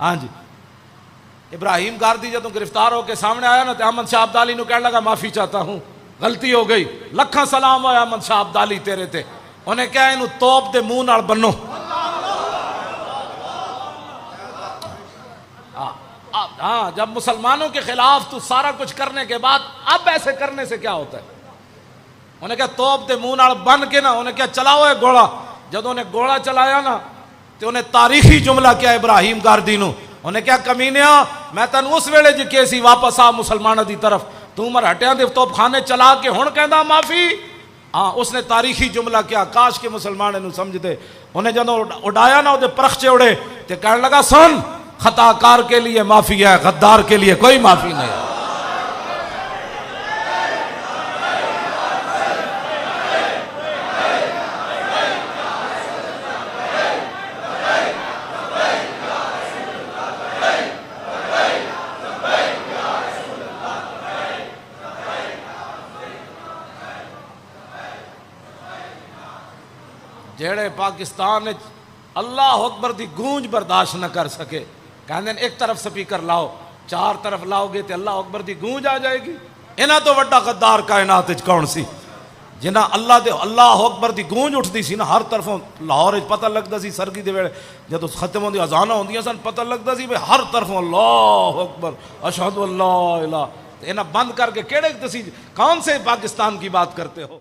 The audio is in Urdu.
ہاں جی ابراہیم گاردی جدوں گرفتار ہو کے سامنے آیا نا تو احمد شاہ ابدالی نو کہنے لگا معافی چاہتا ہوں غلطی ہو گئی، لکھاں سلام ہویا احمد شاہ ابدالی تیرے تے، انہیں کہا انہوں توپ دے منہ نال بنو۔ ہاں جب مسلمانوں کے خلاف تو سارا کچھ کرنے کے بعد اب ایسے کرنے سے کیا ہوتا ہے؟ انہیں کہا توپ دے منہ نال بن کے نا، انہیں کہا چلاؤ ہے گوڑا، جب انہیں گوڑا چلایا نا تو انہیں تاریخی جملہ کیا ابراہیم گاردی نو، انہیں کہا کمینیا میں تن اس ویلے جی کیسی واپس آ مسلمانوں دی طرف، تو عمر ہٹیاں دے توپ خانے چلا کے ہن کہندا معافی۔ ہاں اس نے تاریخی جملہ کیا، کاش کے مسلمان انہوں سمجھتے، انہیں جدوں اڑایا نا وہ پرخچے اڑے تے کہنے لگا سن خطا کار کے لیے معافی ہے، غدار کے لیے کوئی معافی نہیں۔ جیڑے پاکستان اللہ اکبر دی گونج برداشت نہ کر سکے، کہندے ایک طرف سپیکر لاؤ، چار طرف لاؤ گے تے اللہ اکبر دی گونج آ جائے گی۔ انہاں تو وڈا غدار کائنات وچ کون سی جنہاں اللہ اکبر دی گونج اٹھدی سی نا ہر طرفوں، لاہور وچ پتہ لگدا سی سرگی دے ویلے جدوں ختم ہوندی اذاناں ہوندیاں سن پتہ لگدا سی بھئی ہر طرفوں اللہ اکبر اشہد اللہ الہ، انہاں بند کر کے کیڑے تسی کون سے پاکستان کی بات کرتے ہو؟